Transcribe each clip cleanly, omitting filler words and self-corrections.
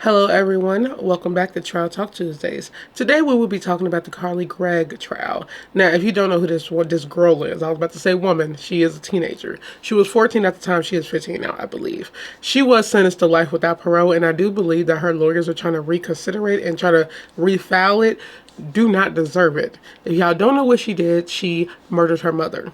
Hello everyone, welcome back to Trial Talk Tuesdays. Today we will be talking about the Carly Gregg trial. Now, if you don't know what this girl is, I was about to say woman, she is a teenager. She was 14 at the time, she is 15 now, I believe. She was sentenced to life without parole, and I do believe that her lawyers are trying to reconsider it and try to refile it. Do not deserve it. If y'all don't know what she did, she murdered her mother.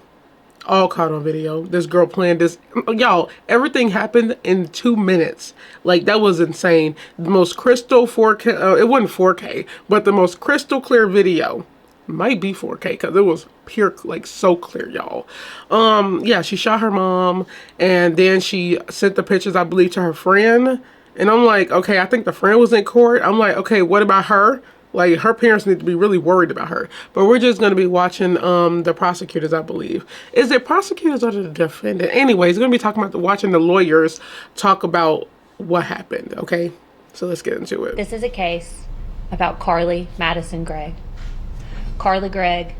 All caught on video. This girl playing this. Y'all, everything happened in 2 minutes. Like, that was insane. The most crystal 4K, it wasn't 4K, but the most crystal clear video. Might be 4K because it was pure, like, so clear, y'all. Yeah, she shot her mom, and then she sent the pictures, I believe, to her friend. And I'm like, okay, I think the friend was in court. I'm like, okay, what about her? Like, her parents need to be really worried about her. But we're just going to be watching the prosecutors, I believe. Is it prosecutors or the defendant? Anyways, we're going to be talking about watching the lawyers talk about what happened, okay? So let's get into it. This is a case about Carly Madison Gregg. Carly Gregg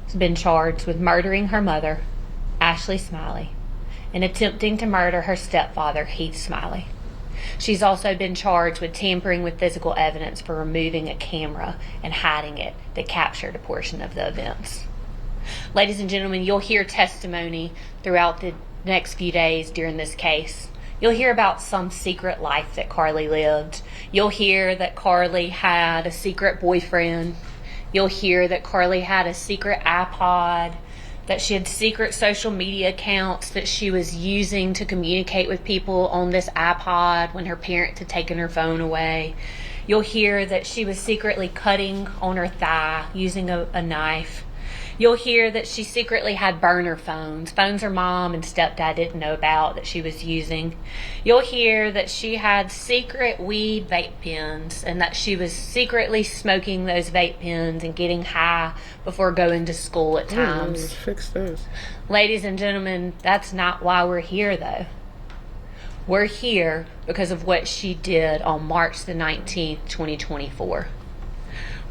has been charged with murdering her mother, Ashley Smiley, and attempting to murder her stepfather, Heath Smiley. She's also been charged with tampering with physical evidence for removing a camera and hiding it that captured a portion of the events. Ladies and gentlemen, you'll hear testimony throughout the next few days during this case. You'll hear about some secret life that Carly lived. You'll hear that Carly had a secret boyfriend. You'll hear that Carly had a secret iPod, that she had secret social media accounts that she was using to communicate with people on this iPod when her parents had taken her phone away. You'll hear that she was secretly cutting on her thigh using a knife. You'll hear that she secretly had burner phones her mom and stepdad didn't know about that she was using. You'll hear that she had secret weed vape pens and that she was secretly smoking those vape pens and getting high before going to school at times. Fix those. Ladies and gentlemen, that's not why we're here though. We're here because of what she did on March the 19th, 2024.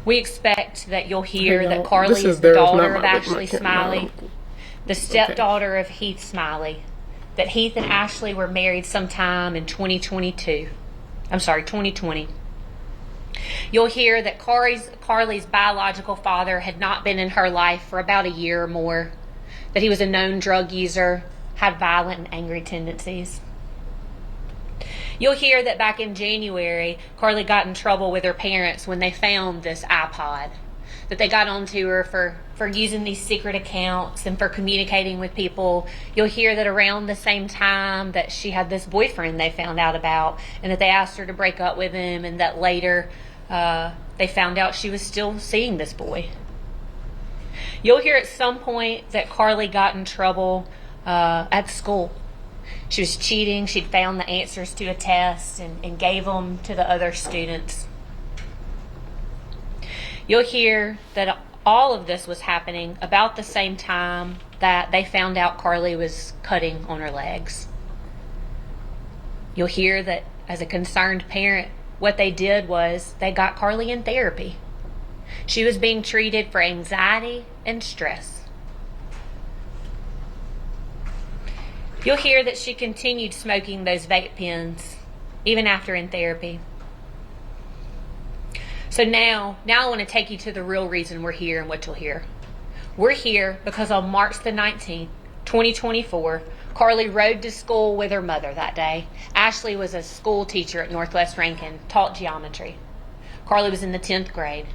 We expect that you'll hear that Carly is the daughter of Ashley Smiley, the stepdaughter of Heath Smiley, that Heath and Ashley were married sometime in 2020. You'll hear that Carly's biological father had not been in her life for about a year or more, that he was a known drug user, had violent and angry tendencies. You'll hear that back in January, Carly got in trouble with her parents when they found this iPod, that they got onto her for using these secret accounts and for communicating with people. You'll hear that around the same time that she had this boyfriend they found out about, and that they asked her to break up with him, and that later they found out she was still seeing this boy. You'll hear at some point that Carly got in trouble at school. She was cheating. She'd found the answers to a test and gave them to the other students. You'll hear that all of this was happening about the same time that they found out Carly was cutting on her legs. You'll hear that as a concerned parent, what they did was they got Carly in therapy. She was being treated for anxiety and stress. You'll hear that she continued smoking those vape pens even after in therapy. So now I want to take you to the real reason we're here and what you'll hear. We're here because on March the 19th, 2024, Carly rode to school with her mother that day. Ashley was a school teacher at Northwest Rankin, taught geometry. Carly was in the 10th grade.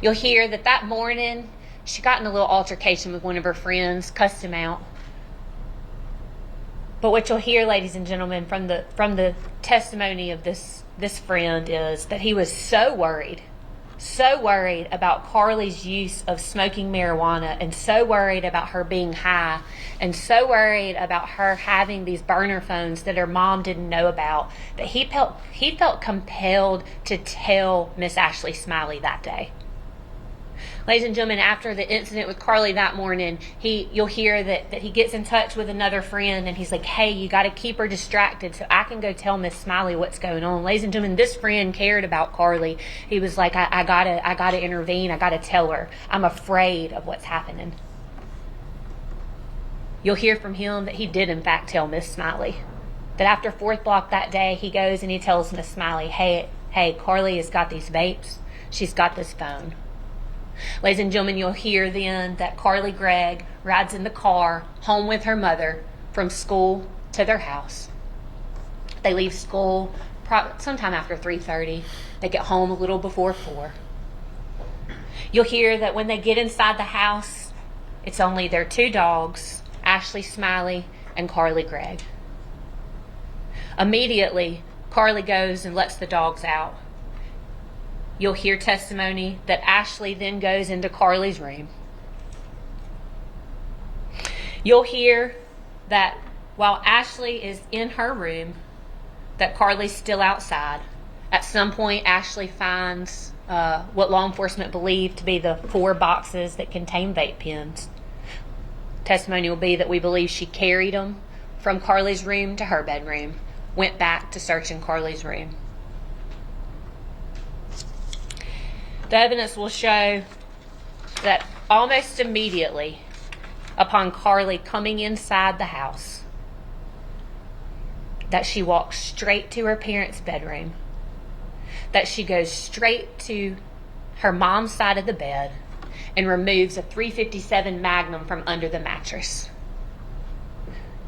You'll hear that morning she got in a little altercation with one of her friends, cussed him out. But what you'll hear, ladies and gentlemen, from the testimony of this friend is that he was so worried about Carly's use of smoking marijuana, and so worried about her being high, and so worried about her having these burner phones that her mom didn't know about, that he felt compelled to tell Miss Ashley Smiley that day. Ladies and gentlemen, after the incident with Carly that morning, you'll hear that he gets in touch with another friend, and he's like, hey, you got to keep her distracted so I can go tell Miss Smiley what's going on. Ladies and gentlemen, this friend cared about Carly. He was like, I gotta intervene. I gotta tell her. I'm afraid of what's happening. You'll hear from him that he did in fact tell Miss Smiley. That after 4th block that day, he goes and he tells Miss Smiley, hey, Carly has got these vapes. She's got this phone. Ladies and gentlemen, you'll hear then that Carly Gregg rides in the car home with her mother from school to their house. They leave school sometime after 3:30. They get home a little before 4. You'll hear that when they get inside the house, it's only their 2 dogs, Ashley Smiley and Carly Gregg. Immediately, Carly goes and lets the dogs out. You'll hear testimony that Ashley then goes into Carly's room. You'll hear that while Ashley is in her room, that Carly's still outside. At some point, Ashley finds what law enforcement believe to be the 4 boxes that contain vape pens. Testimony will be that we believe she carried them from Carly's room to her bedroom, went back to search in Carly's room. The evidence will show that almost immediately upon Carly coming inside the house, that she walks straight to her parents' bedroom, that she goes straight to her mom's side of the bed and removes a .357 Magnum from under the mattress.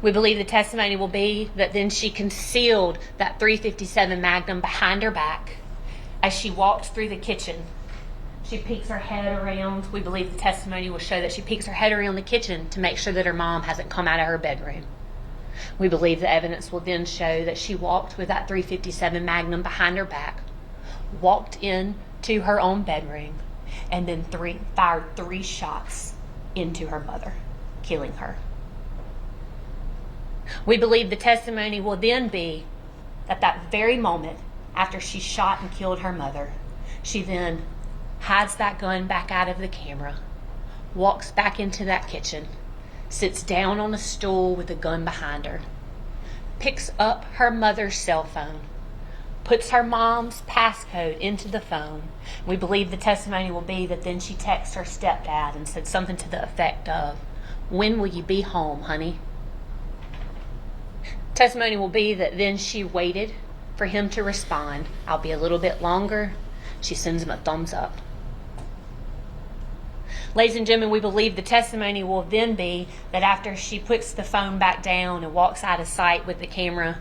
We believe the testimony will be that then she concealed that .357 Magnum behind her back. As she walked through the kitchen, she peeks her head around. We believe the testimony will show that she peeks her head around the kitchen to make sure that her mom hasn't come out of her bedroom. We believe the evidence will then show that she walked with that .357 Magnum behind her back, walked into her own bedroom, and then fired 3 shots into her mother, killing her. We believe the testimony will then be that that very moment after she shot and killed her mother, she then hides that gun back out of the camera, walks back into that kitchen, sits down on a stool with a gun behind her, picks up her mother's cell phone, puts her mom's passcode into the phone. We believe the testimony will be that then she texts her stepdad and said something to the effect of, "When will you be home, honey?" Testimony will be that then she waited for him to respond. "I'll be a little bit longer." She sends him a thumbs up. Ladies and gentlemen, we believe the testimony will then be that after she puts the phone back down and walks out of sight with the camera,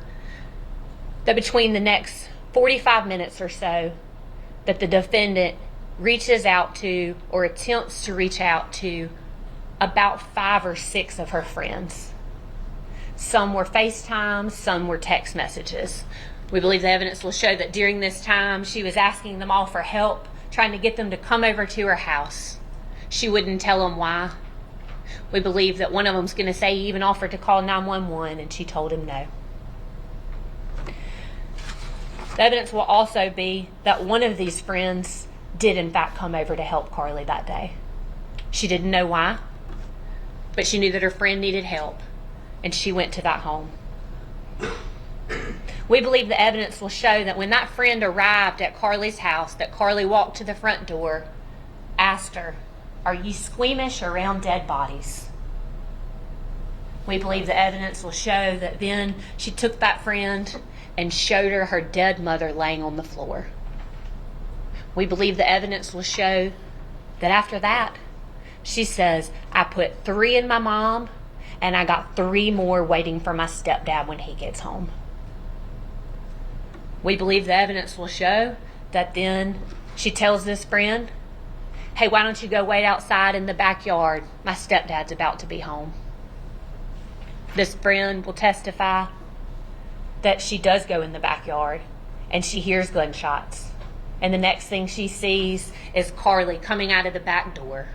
that between the next 45 minutes or so, that the defendant reaches out to or attempts to reach out to about 5 or 6 of her friends. Some were FaceTime, some were text messages. We believe the evidence will show that during this time, she was asking them all for help, trying to get them to come over to her house. She wouldn't tell them why. We believe that one of them's going to say he even offered to call 911, and she told him no. The evidence will also be that one of these friends did in fact come over to help Carly that day. She didn't know why, but she knew that her friend needed help, and she went to that home. We believe the evidence will show that when that friend arrived at Carly's house, that Carly walked to the front door, asked her, "Are you squeamish around dead bodies?" We believe the evidence will show that then she took that friend and showed her her dead mother laying on the floor. We believe the evidence will show that after that, she says, "I put 3 in my mom, and I got 3 more waiting for my stepdad when he gets home." We believe the evidence will show that then she tells this friend, "Hey, why don't you go wait outside in the backyard? My stepdad's about to be home." This friend will testify that she does go in the backyard and she hears gunshots. And the next thing she sees is Carly coming out of the back door.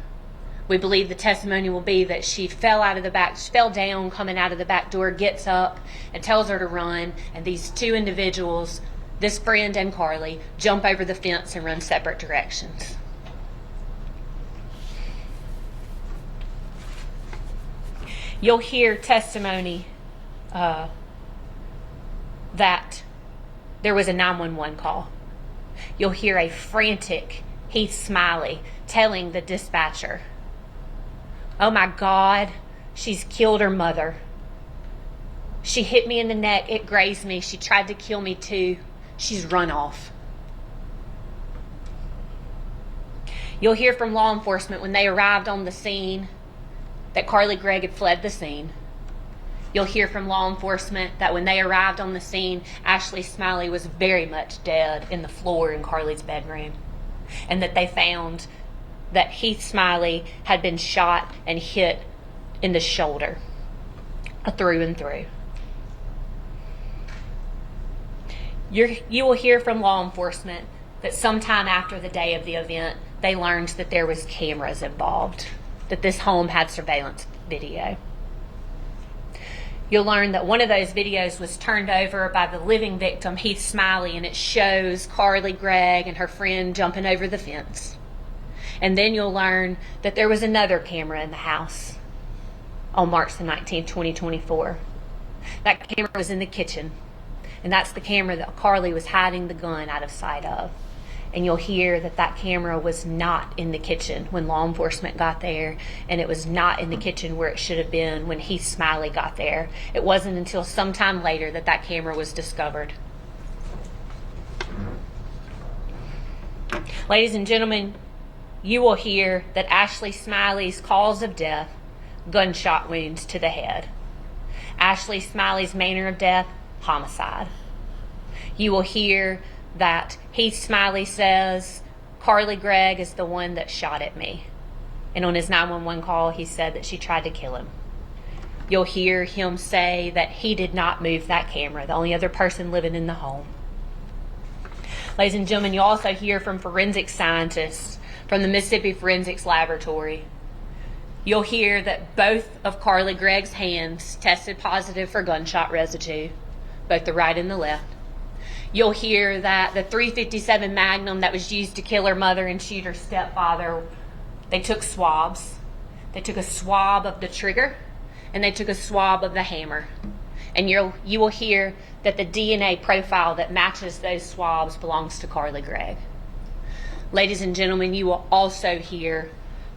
We believe the testimony will be that she fell down coming out of the back door, gets up and tells her to run. And these 2 individuals, this friend and Carly, jump over the fence and run separate directions. You'll hear testimony that there was a 911 call. You'll hear a frantic Heath Smiley telling the dispatcher, "Oh my God, she's killed her mother." She hit me in the neck. It grazed me. She tried to kill me too. She's run off. You'll hear from law enforcement when they arrived on the scene that Carly Gregg had fled the scene. You'll hear from law enforcement that when they arrived on the scene, Ashley Smiley was very much dead in the floor in Carly's bedroom, and that they found that Heath Smiley had been shot and hit in the shoulder, through and through. You will hear from law enforcement that sometime after the day of the event, they learned that there was cameras involved, that this home had surveillance video. You'll learn that one of those videos was turned over by the living victim, Heath Smiley, and it shows Carly Gregg and her friend jumping over the fence. And then you'll learn that there was another camera in the house on March the 19th, 2024. That camera was in the kitchen, and that's the camera that Carly was hiding the gun out of sight of. And you'll hear that that camera was not in the kitchen when law enforcement got there, and it was not in the kitchen where it should have been when Heath Smiley got there. It wasn't until sometime later that that camera was discovered. Ladies and gentlemen, you will hear that Ashley Smiley's cause of death, gunshot wounds to the head. Ashley Smiley's manner of death, homicide. You will hear that Heath Smiley says, Carly Gregg is the one that shot at me. And on his 911 call, he said that she tried to kill him. You'll hear him say that he did not move that camera, the only other person living in the home. Ladies and gentlemen, you also hear from forensic scientists from the Mississippi Forensics Laboratory. You'll hear that both of Carly Gregg's hands tested positive for gunshot residue, both the right and the left. You'll hear that the .357 Magnum that was used to kill her mother and shoot her stepfather, they took swabs. They took a swab of the trigger, and they took a swab of the hammer. And you will hear that the DNA profile that matches those swabs belongs to Carly Gregg. Ladies and gentlemen, you will also hear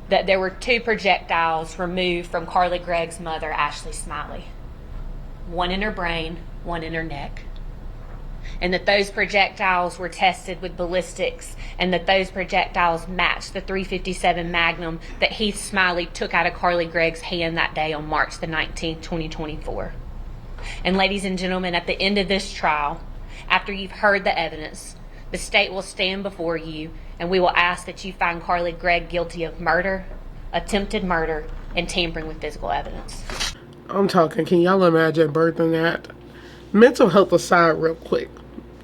that there were 2 projectiles removed from Carly Gregg's mother, Ashley Smiley. One in her brain, one in her neck. And that those projectiles were tested with ballistics, and that those projectiles matched the .357 Magnum that Heath Smiley took out of Carly Gregg's hand that day on March the 19th, 2024. And ladies and gentlemen, at the end of this trial, after you've heard the evidence, the state will stand before you, and we will ask that you find Carly Gregg guilty of murder, attempted murder, and tampering with physical evidence. I'm talking, can y'all imagine birthing that? Mental health aside real quick.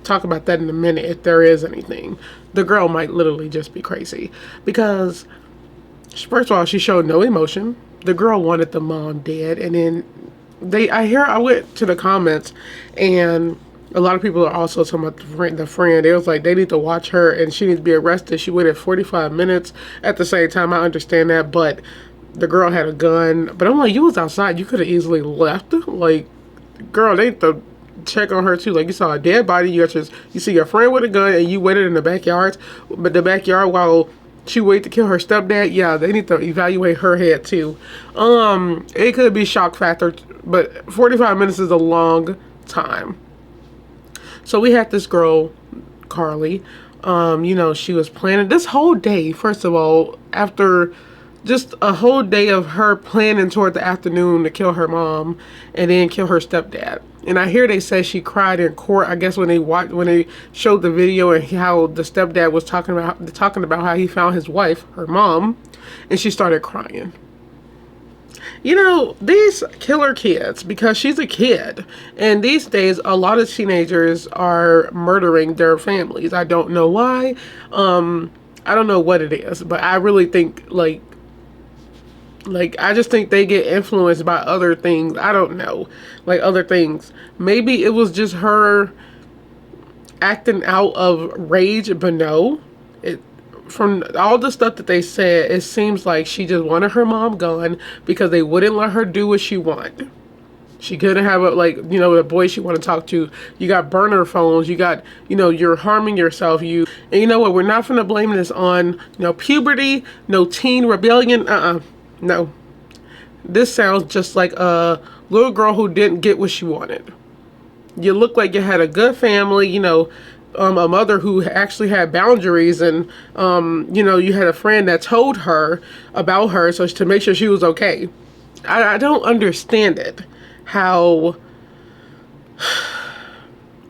Talk about that in a minute if there is anything. The girl might literally just be crazy. Because, first of all, she showed no emotion. The girl wanted the mom dead. And then I went to the comments, and a lot of people are also talking about the friend. It was like, they need to watch her and she needs to be arrested. She waited 45 minutes. At the same time, I understand that, but the girl had a gun. But I'm like, you was outside. You could have easily left. Like, girl, they need to check on her too. Like, you saw a dead body. You see your friend with a gun, and you waited in the backyard. But the backyard while she waited to kill her stepdad. Yeah, they need to evaluate her head too. It could be shock factor, but 45 minutes is a long time. So we had this girl, Carly. She was planning this whole day. First of all, after just a whole day of her planning toward the afternoon to kill her mom and then kill her stepdad. And I hear they say she cried in court. I guess when they showed the video and how the stepdad was talking about how he found his wife, her mom, and she started crying. These killer kids, because she's a kid, and these days a lot of teenagers are murdering their families. I don't know why. I don't know what it is, but I really think like I just think they get influenced by other things. I don't know, like other things. Maybe it was just her acting out of rage, but no. From all the stuff that they said, it seems like she just wanted her mom gone because they wouldn't let her do what she wanted. She couldn't have the boy she wanted to talk to. You got burner phones. You got, you're harming yourself. And you know what? We're not going to blame this on, puberty, no teen rebellion. No. This sounds just like a Little girl who didn't get what she wanted. You look like you had a good family, a mother who actually had boundaries, and you had a friend that told her about her so to make sure she was okay. I don't understand it, how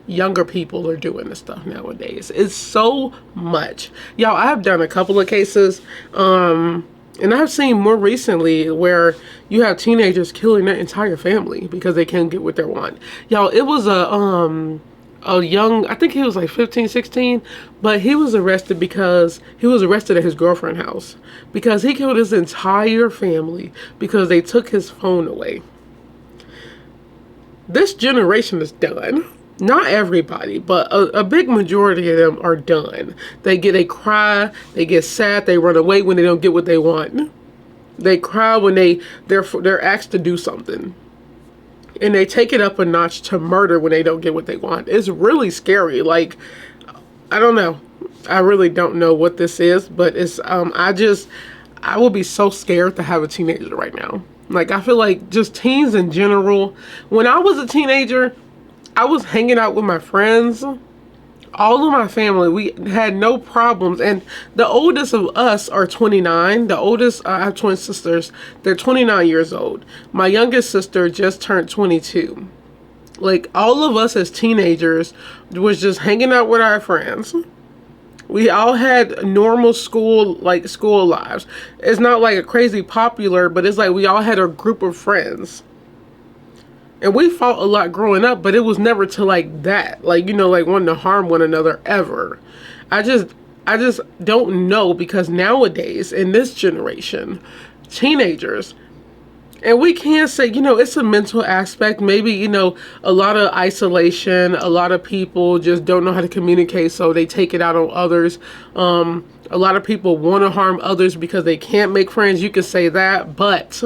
younger people are doing this stuff nowadays. It's so much. Y'all, I've done a couple of cases, and I've seen more recently where you have teenagers killing their entire family because they can't get what they want. Y'all, it was a young, I think he was like 15, 16, but he was arrested because he was arrested at his girlfriend's house because he killed his entire family because they took his phone away. This generation is done. Not everybody, but a big majority of them are done. They cry, they get sad, they run away when they don't get what they want. They cry when they're asked to do something. And they take it up a notch to murder when they don't get what they want. It's really scary. Like, I don't know. I really don't know what this is, but it's I will be so scared to have a teenager right now. Like, I feel like just teens in general. When I was a teenager, I was hanging out with my friends. All of my family, we had no problems. And the oldest of us are 29. The oldest, I have twin sisters. They're 29 years old. My youngest sister just turned 22. Like, all of us as teenagers was just hanging out with our friends. We all had normal school lives. It's not like a crazy popular, but it's like we all had a group of friends. And we fought a lot growing up, but it was never to like that. Like, like wanting to harm one another ever. I just don't know, because nowadays in this generation, teenagers, and we can't say, it's a mental aspect. Maybe, a lot of isolation, a lot of people just don't know how to communicate, so they take it out on others. A lot of people want to harm others because they can't make friends. You could say that, but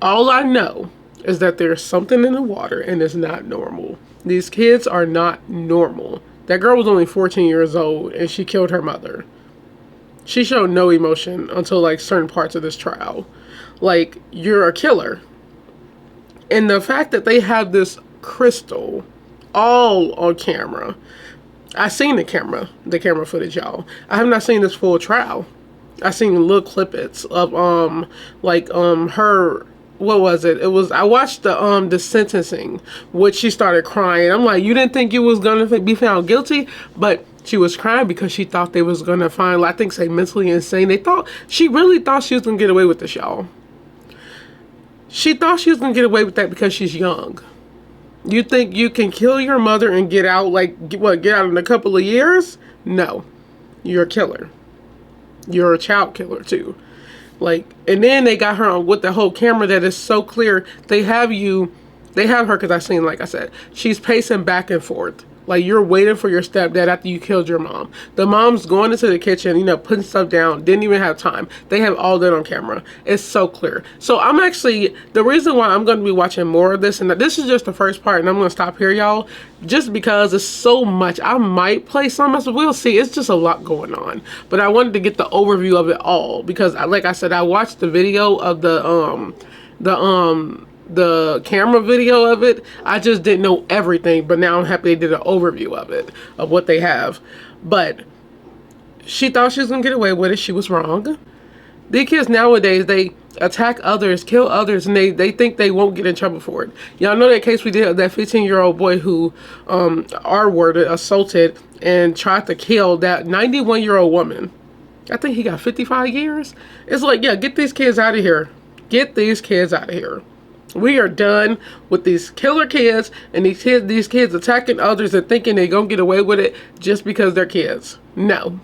all I know is that there's something in the water and it's not normal. These kids are not normal. That girl was only 14 years old and she killed her mother. She showed no emotion until like certain parts of this trial. Like, you're a killer. And the fact that they have this crystal all on camera. I seen the camera footage, y'all. I have not seen this full trial. I seen little clippets of her. What was it? I watched the sentencing, which she started crying. I'm like, you didn't think you was gonna be found guilty, but she was crying because she thought they was gonna find, I think, say mentally insane. She really thought she was gonna get away with this, y'all. She thought she was gonna get away with that because she's young. You think you can kill your mother and get out, get out in a couple of years? No, you're a killer. You're a child killer too. And then they got her on with the whole camera that is so clear. They have her, because I seen, like I said, she's pacing back and forth. Like, you're waiting for your stepdad after you killed your mom. The mom's going into the kitchen, putting stuff down, didn't even have time. They have all that on camera. It's so clear. So I'm actually, the reason why I'm going to be watching more of this, and this is just the first part, and I'm going to stop here, y'all, just because it's so much. I might play some, but we'll see. It's just a lot going on. But I wanted to get the overview of it all, because like I said, I watched the video of the camera video of it. I just didn't know everything, but now I'm happy they did an overview of it, of what they have. But she thought she was gonna get away with it. She was wrong. These kids nowadays, they attack others, kill others, and they think they won't get in trouble for it. Y'all know that case we did of that 15-year-old boy who R-worded, assaulted, and tried to kill that 91-year-old woman. I think he got 55 years. It's like, yeah, get these kids out of here. Get these kids out of here. We are done with these killer kids and these kids attacking others and thinking they're going to get away with it just because they're kids. No.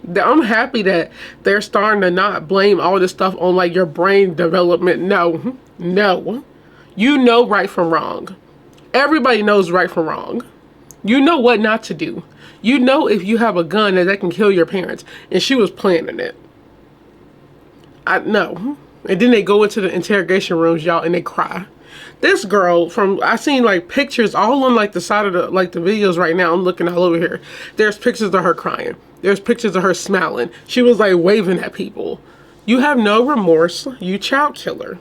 I'm happy that they're starting to not blame all this stuff on like your brain development. No. No. You know right from wrong. Everybody knows right from wrong. You know what not to do. You know if you have a gun that can kill your parents, and she was planning it. I know. And then they go into the interrogation rooms, y'all, and they cry. This girl I seen like pictures all on like the side of the videos right now. I'm looking all over here. There's pictures of her crying. There's pictures of her smiling. She was like waving at people. You have no remorse. You child killer.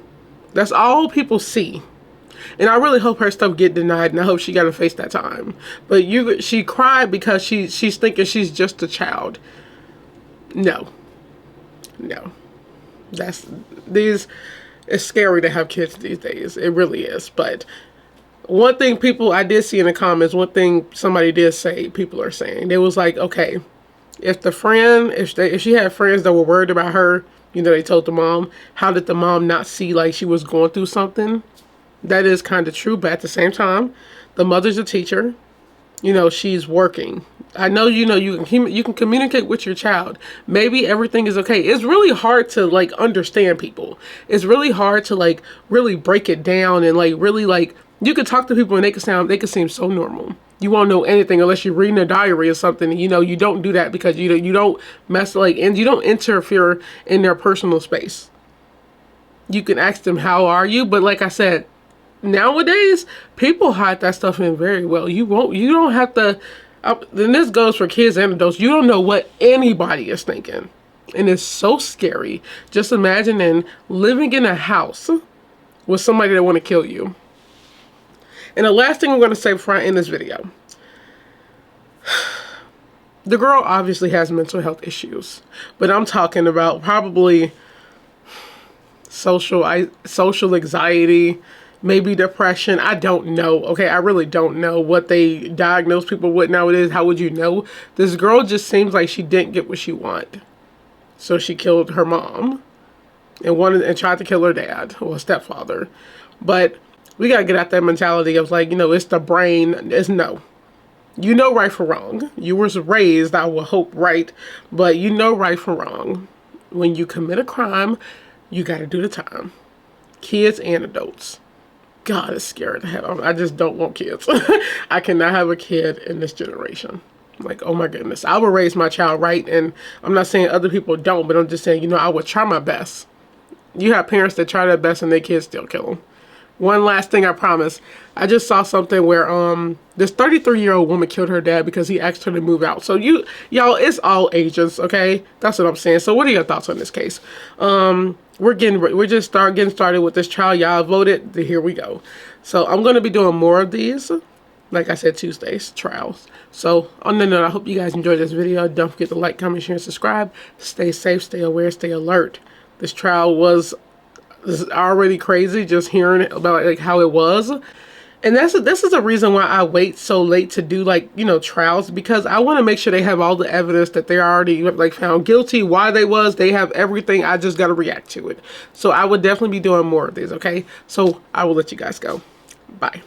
That's all people see. And I really hope her stuff get denied, and I hope she got to face that time. But she cried because she's thinking she's just a child. No, no, that's these. It's scary to have kids these days. It really is. But one thing I did see in the comments, one thing somebody did say, people are saying, they was like, okay, if she had friends that were worried about her, they told the mom, how did the mom not see like she was going through something? That is kind of true, but at the same time, the mother's a teacher. She's working. I know, you can communicate with your child. Maybe everything is okay. It's really hard to like understand people. It's really hard to like really break it down and like really like you could talk to people and they could seem so normal. You won't know anything unless you're reading a diary or something. You don't do that because you don't mess and you don't interfere in their personal space. You can ask them, how are you? But like I said, nowadays people hide that stuff in very well. You don't have to. Then this goes for kids and adults. You don't know what anybody is thinking, and it's so scary. Just imagining living in a house with somebody that want to kill you. And the last thing I'm going to say before I end this video, the girl obviously has mental health issues, but I'm talking about probably social anxiety, maybe depression. I don't know. Okay, I really don't know what they diagnose people with nowadays. How would you know? This girl just seems like she didn't get what she wanted, so she killed her mom and tried to kill her dad or stepfather. But we gotta get out that mentality of like, it's the brain. It's no. Right from wrong. You was raised, I would hope, right, but right from wrong. When you commit a crime, you gotta do the time. Kids and adults. God, it's scary to have. I just don't want kids. I cannot have a kid in this generation. Like, oh my goodness. I would raise my child right, and I'm not saying other people don't, but I'm just saying, I would try my best. You have parents that try their best and their kids still kill them. One last thing, I promise. I just saw something where this 33-year-old woman killed her dad because he asked her to move out. So y'all, it's all ages, okay? That's what I'm saying. So what are your thoughts on this case? We're just getting started with this trial. Y'all voted. Here we go. So I'm going to be doing more of these. Like I said, Tuesdays trials. So on the note, I hope you guys enjoyed this video. Don't forget to like, comment, share, and subscribe. Stay safe, stay aware, stay alert. This trial was already crazy just hearing about like how it was. And this is a reason why I wait so late to do trials, because I want to make sure they have all the evidence that they're already like found guilty, why they have everything. I just got to react to it. So I would definitely be doing more of these. Okay, so I will let you guys go. Bye.